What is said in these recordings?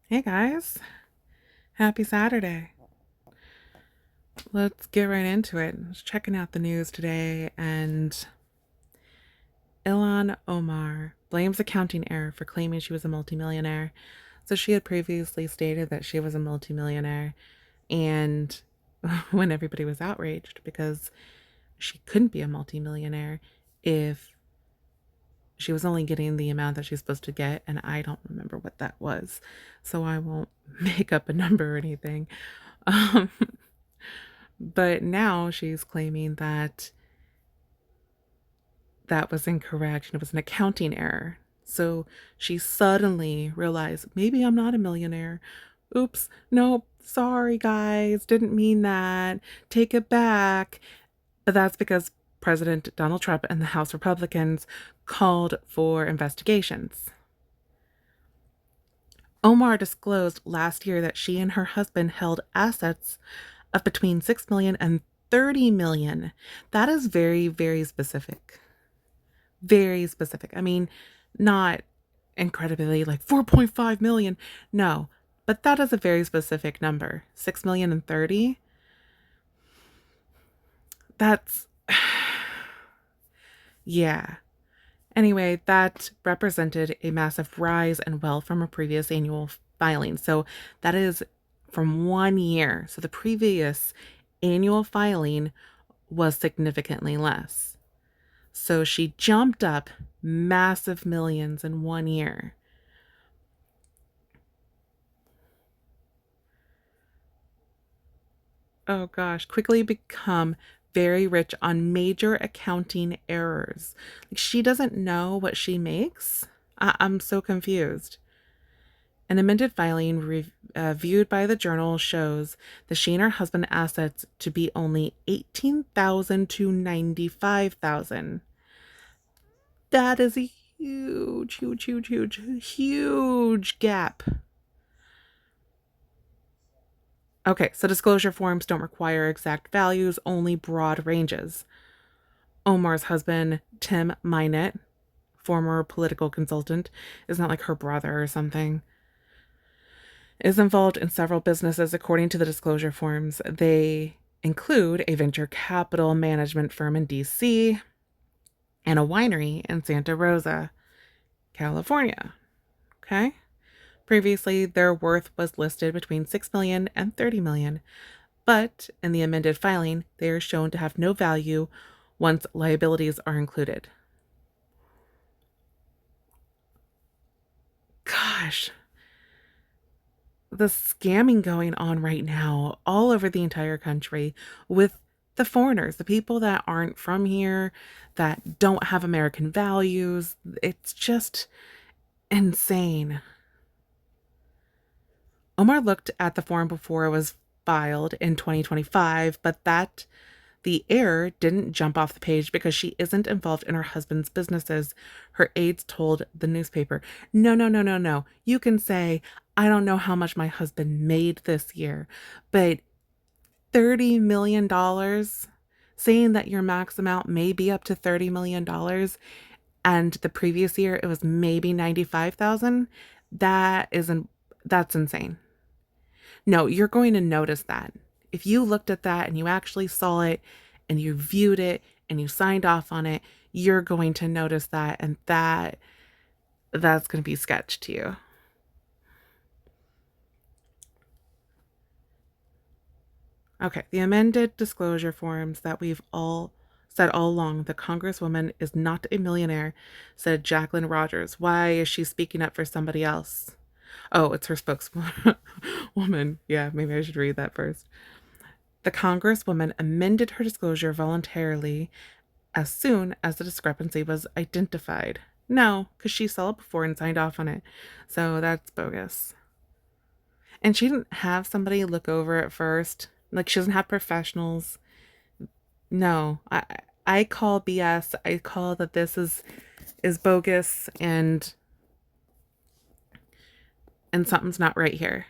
Hey guys, happy Saturday. Let's get right into it. I was checking out the news today, and Ilhan Omar blames accounting error for claiming she was a multimillionaire. So she had previously stated that she was a multimillionaire, and when everybody was outraged because she couldn't be a multimillionaire if she was only getting the amount that she's supposed to get, and I don't remember what that was, so I won't make up a number or anything. Um, But now she's claiming that that was incorrect and it was an accounting error. So she suddenly realized maybe I'm not a millionaire. Oops, nope, sorry guys, didn't mean that. Take it back. But that's because President Donald Trump and the House Republicans called for investigations. Omar disclosed last year that she and her husband held assets of between 6 million and 30 million. That is very, very specific. Very specific. I mean, not incredibly like 4.5 million. No, but that is a very specific number. 6 million and 30. That's, yeah. Anyway, that represented a massive rise in wealth from a previous annual filing. So that is from 1 year. So the previous annual filing was significantly less. So she jumped up massive millions in 1 year. Oh gosh, quickly become very rich on major accounting errors. Like she doesn't know what she makes. I'm so confused. An amended filing viewed by the journal shows that she and her husband assets to be only 18,000 to 95,000. That is a huge gap. Okay, so disclosure forms don't require exact values, only broad ranges. Omar's husband, Tim Minett, former political consultant, is not like her brother or something, is involved in several businesses according to the disclosure forms. They include a venture capital management firm in DC and a winery in Santa Rosa, California. Okay? Previously, their worth was listed between 6 million and 30 million, but in the amended filing, they are shown to have no value once liabilities are included. Gosh, the scamming going on right now all over the entire country with the foreigners, the people that aren't from here, that don't have American values. It's just insane. Omar looked at the form before it was filed in 2025, but that the error didn't jump off the page because she isn't involved in her husband's businesses, her aides told the newspaper. No, no, no, no, no. You can say, I don't know how much my husband made this year, but $30 million, dollars, saying that your max amount may be up to $30 million, dollars, and the previous year it was maybe 95,000, that isn't, that's insane. No, you're going to notice that. If you looked at that and you actually saw it and you viewed it and you signed off on it, you're going to notice that, and that's going to be sketch to you. Okay, the amended disclosure forms that we've all said all along, the Congresswoman is not a millionaire, said Jacqueline Rogers. Why is she speaking up for somebody else? Oh, it's her spokeswoman. Yeah, maybe I should read that first. The Congresswoman amended her disclosure voluntarily as soon as the discrepancy was identified. No, because she saw it before and signed off on it. So that's bogus. And she didn't have somebody look over it first. Like she doesn't have professionals. No, I call BS. I call that this is bogus, and something's not right here.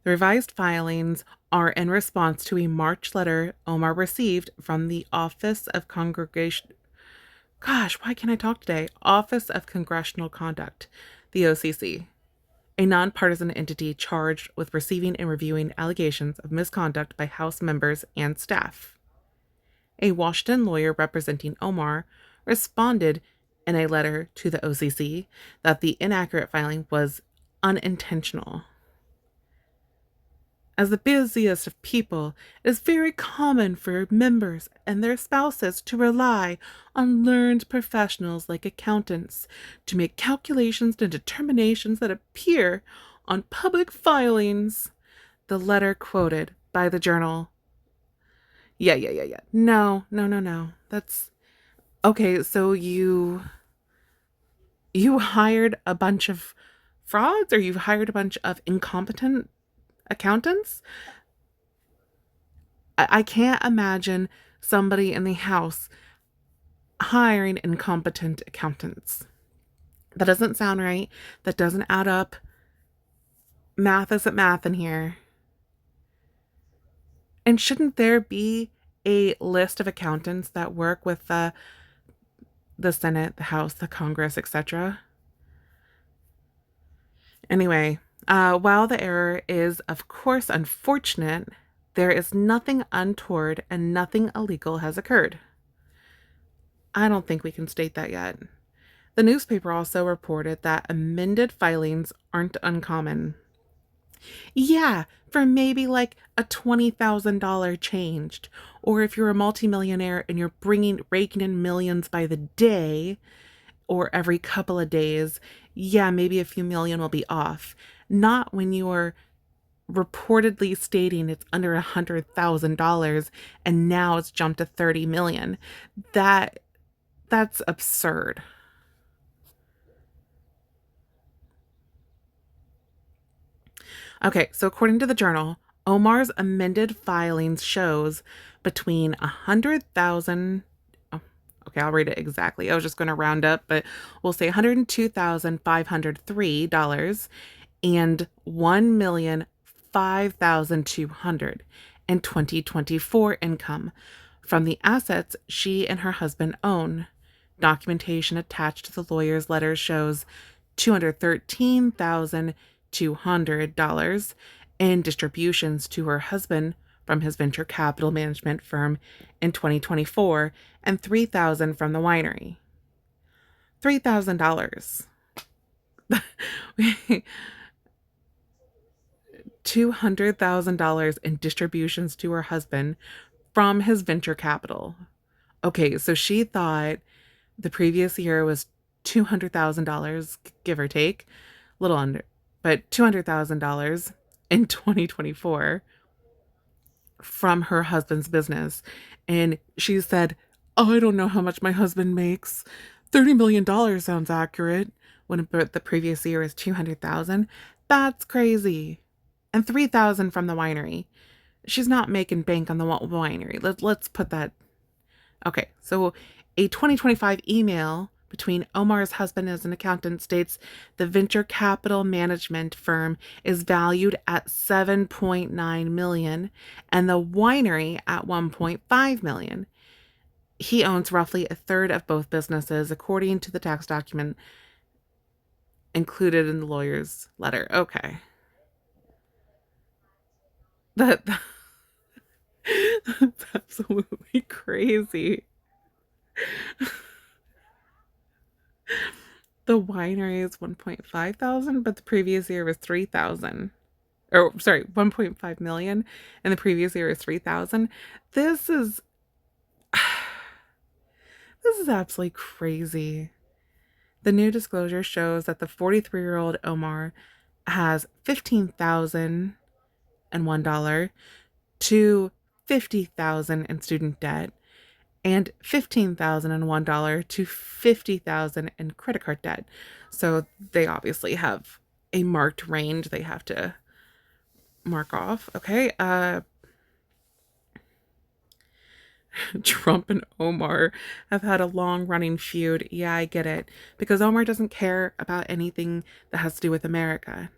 The revised filings are in response to a March letter Omar received from the Office of Congregation. Gosh, why can't I talk today? Office of Congressional Conduct, the OCC. a nonpartisan entity charged with receiving and reviewing allegations of misconduct by House members and staff. A Washington lawyer representing Omar responded in a letter to the OCC that the inaccurate filing was unintentional. As the busiest of people, it is very common for members and their spouses to rely on learned professionals like accountants to make calculations and determinations that appear on public filings. The letter quoted by the journal. Yeah. No. That's okay. So you hired a bunch of frauds, or you hired a bunch of incompetent accountants? I can't imagine somebody in the house hiring incompetent accountants. That doesn't sound right. That doesn't add up. Math isn't math in here. And shouldn't there be a list of accountants that work with the Senate, the House, the Congress, etc.? Anyway, while the error is, of course, unfortunate, there is nothing untoward and nothing illegal has occurred. I don't think we can state that yet. The newspaper also reported that amended filings aren't uncommon. Yeah, for maybe like a $20,000 changed. Or if you're a multimillionaire and you're raking in millions by the day or every couple of days, yeah, maybe a few million will be off. Not when you're reportedly stating it's under $100,000 and now it's jumped to 30 million. That's absurd. Okay, so according to the journal, Omar's amended filings shows between 100,000. Oh, okay, I'll read it exactly. I was just going to round up, but we'll say $102,503 and $1,005,200 in 2024 income from the assets she and her husband own. Documentation attached to the lawyer's letter shows $213,200 in distributions to her husband from his venture capital management firm in 2024 and $3,000 from the winery. $3,000. $200,000 in distributions to her husband from his venture capital. Okay, so she thought the previous year was $200,000, give or take, a little under, but $200,000 in 2024 from her husband's business. And she said, "Oh, I don't know how much my husband makes. $30 million sounds accurate," when the previous year is 200,000. That's crazy. And 3,000 from the winery. She's not making bank on the winery. Let's put that. Okay, so a 2025 email between Omar's husband as an accountant states the venture capital management firm is valued at $7.9 million and the winery at $1.5 million. He owns roughly a third of both businesses, according to the tax document included in the lawyer's letter. Okay. That's absolutely crazy. The winery is 1.5 thousand, but the previous year was 3,000. Or sorry, 1.5 million, and the previous year was 3,000. This is this is absolutely crazy. The new disclosure shows that the 43-year-old Omar has $15,001 to $50,000 in student debt and $15,001 to $50,000 in credit card debt. So they obviously have a marked range they have to mark off. Okay. Trump and Omar have had a long running feud. Yeah, I get it. Because Omar doesn't care about anything that has to do with America.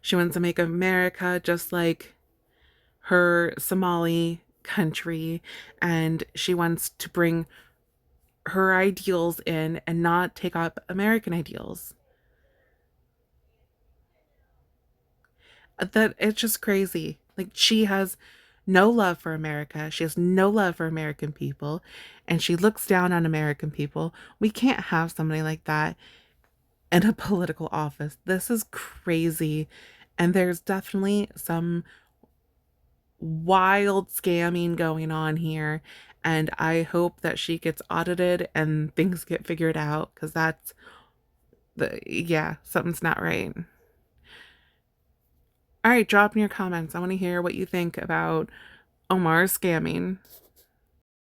She wants to make America just like her Somali country, and she wants to bring her ideals in and not take up American ideals. That it's just crazy. Like, she has no love for America. She has no love for American people, and she looks down on American people. We can't have somebody like that in a political office. This is crazy. And there's definitely some wild scamming going on here. And I hope that she gets audited and things get figured out, because that's yeah, something's not right. All right, drop in your comments. I want to hear what you think about Omar scamming.